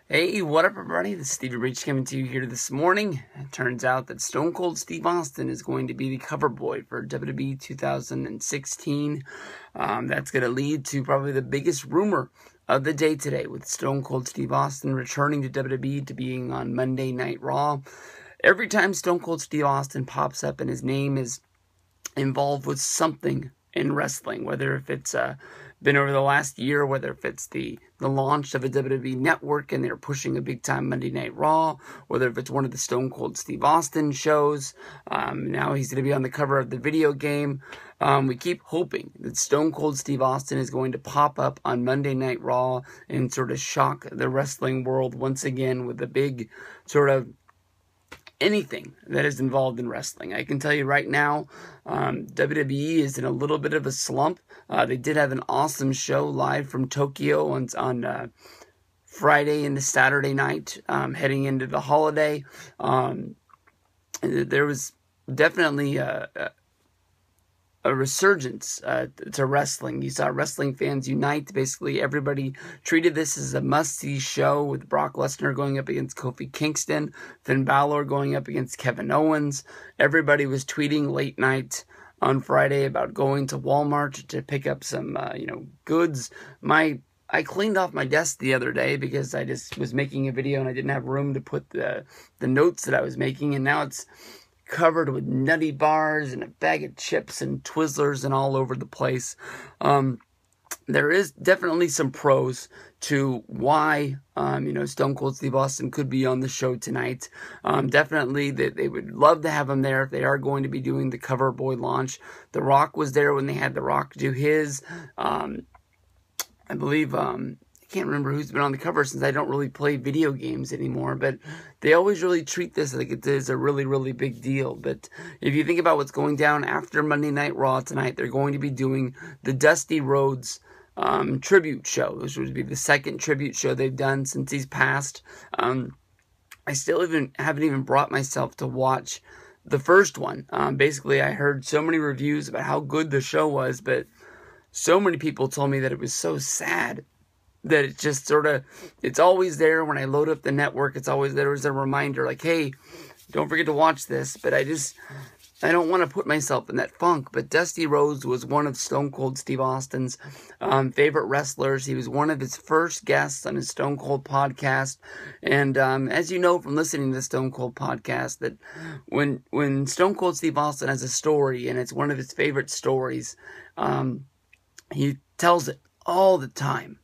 Hey, what up, everybody? This is Stevie Breach coming to you here this morning. It turns out that Stone Cold Steve Austin is going to be the cover boy for WWE 2016. That's going to lead to probably the biggest rumor of the day today, with Stone Cold Steve Austin returning to WWE to being on Monday Night Raw. Every time Stone Cold Steve Austin pops up and his name is involved with something in wrestling, whether if it's been over the last year, whether if it's the launch of a WWE network and they're pushing a big time Monday Night Raw, whether if it's one of the Stone Cold Steve Austin shows, now he's going to be on the cover of the video game. We keep hoping that Stone Cold Steve Austin is going to pop up on Monday Night Raw and sort of shock the wrestling world once again with a big sort of anything that is involved in wrestling. I can tell you right now, WWE is in a little bit of a slump. They did have an awesome show live from Tokyo on Friday into Saturday night, heading into the holiday. There was definitely a resurgence to wrestling. You saw wrestling fans unite. Basically, everybody treated this as a must-see show, with Brock Lesnar going up against Kofi Kingston, Finn Balor going up against Kevin Owens. Everybody was tweeting late night on Friday about going to Walmart to pick up some, goods. I cleaned off my desk the other day because I just was making a video and I didn't have room to put the notes that I was making, and now it's covered with nutty bars and a bag of chips and Twizzlers and all over the place. There is definitely some pros to why, Stone Cold Steve Austin could be on the show tonight. Definitely they would love to have him there if they are going to be doing the cover boy launch. The Rock was there when they had The Rock do his. I believe, I can't remember who's been on the cover since I don't really play video games anymore, but they always really treat this like it is a really, really big deal. But if you think about what's going down after Monday Night Raw tonight, they're going to be doing the Dusty Rhodes tribute show, which would be the second tribute show they've done since he's passed. I still haven't even brought myself to watch the first one. Basically, I heard so many reviews about how good the show was, but so many people told me that it was so sad that it just sort of, it's always there when I load up the network. It's always there as a reminder, like, hey, don't forget to watch this. But I don't want to put myself in that funk. But Dusty Rhodes was one of Stone Cold Steve Austin's favorite wrestlers. He was one of his first guests on his Stone Cold podcast. And as you know from listening to the Stone Cold podcast, that when Stone Cold Steve Austin has a story and it's one of his favorite stories, he tells it all the time,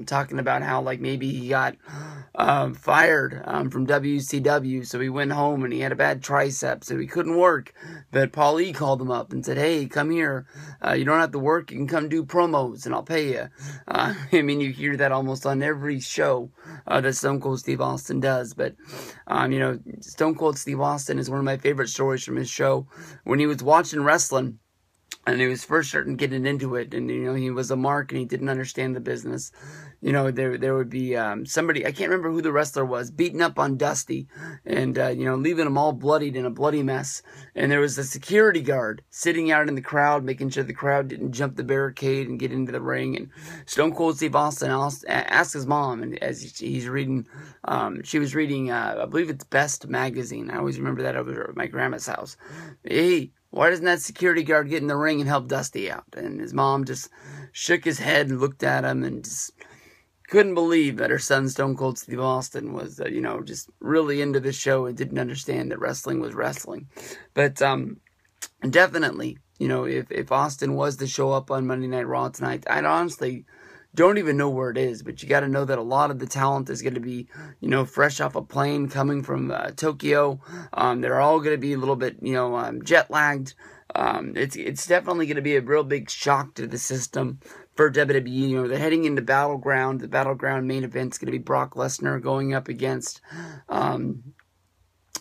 talking about how, like, maybe he got fired from WCW, so he went home and he had a bad tricep, so he couldn't work. But Paul E called him up and said, hey, come here. You don't have to work. You can come do promos and I'll pay you. You hear that almost on every show that Stone Cold Steve Austin does. But, Stone Cold Steve Austin is one of my favorite stories from his show. When he was watching wrestling, and he was first starting getting into it, and, he was a mark and he didn't understand the business. There would be somebody, I can't remember who the wrestler was, beating up on Dusty and, leaving him all bloodied in a bloody mess. And there was a security guard sitting out in the crowd, making sure the crowd didn't jump the barricade and get into the ring. And Stone Cold Steve Austin asked his mom, and as he's reading, she was reading, I believe it's Best magazine. I always remember that over at my grandma's house. Hey, why doesn't that security guard get in the ring and help Dusty out? And his mom just shook his head and looked at him and just couldn't believe that her son, Stone Cold Steve Austin, was, just really into the show and didn't understand that wrestling was wrestling. But definitely, if Austin was to show up on Monday Night Raw tonight, I'd honestly don't even know where it is, but you got to know that a lot of the talent is going to be, fresh off a plane coming from Tokyo. They're all going to be a little bit, jet lagged. It's definitely going to be a real big shock to the system for WWE. They're heading into Battleground. The Battleground main event's going to be Brock Lesnar going up against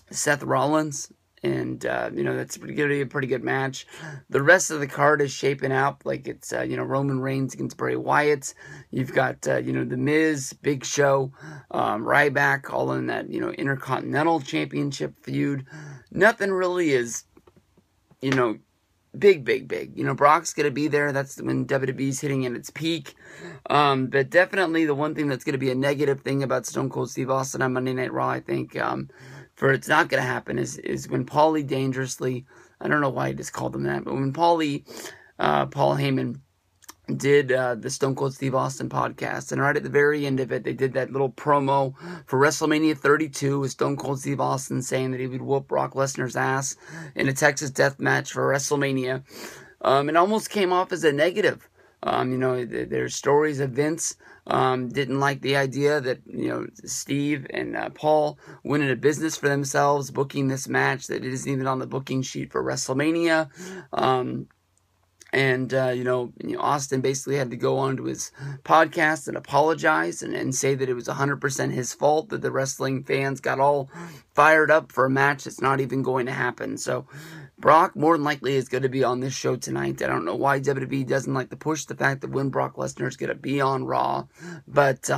Seth Rollins. And, that's going to be a pretty good match. The rest of the card is shaping out like it's, Roman Reigns against Bray Wyatt. You've got, The Miz, Big Show, Ryback, all in that, Intercontinental Championship feud. Nothing really is, big, big, big. You know, Brock's going to be there. That's when WWE's hitting at its peak. But definitely the one thing that's going to be a negative thing about Stone Cold Steve Austin on Monday Night Raw, I think, for it's not going to happen is when Paulie Dangerously, I don't know why I just called him that, but when Paul Heyman did the Stone Cold Steve Austin podcast, and right at the very end of it, they did that little promo for WrestleMania 32 with Stone Cold Steve Austin saying that he would whoop Brock Lesnar's ass in a Texas death match for WrestleMania. It almost came off as a negative. You know, there's stories of Vince didn't like the idea that, you know, Steve and Paul went into business for themselves, booking this match that it isn't even on the booking sheet for WrestleMania. You know, Austin basically had to go onto his podcast and apologize and say that it was 100% his fault, that the wrestling fans got all fired up for a match that's not even going to happen. So Brock more than likely is going to be on this show tonight. I don't know why WWE doesn't like to push the fact that when Brock Lesnar is going to be on Raw, but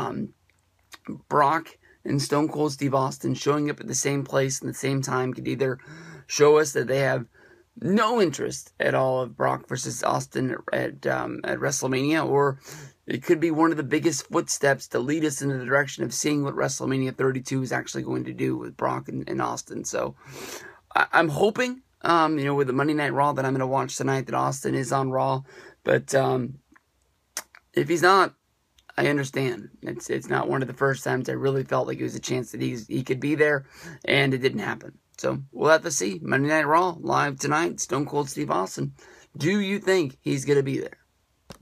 Brock and Stone Cold Steve Austin showing up at the same place and the same time could either show us that they have no interest at all of Brock versus Austin at WrestleMania, or it could be one of the biggest footsteps to lead us in the direction of seeing what WrestleMania 32 is actually going to do with Brock and Austin. So I'm hoping, you know, with the Monday Night Raw that I'm going to watch tonight, that Austin is on Raw. But if he's not, I understand. It's not one of the first times I really felt like it was a chance that he could be there, and it didn't happen. So we'll have to see. Monday Night Raw live tonight. Stone Cold Steve Austin. Do you think he's going to be there?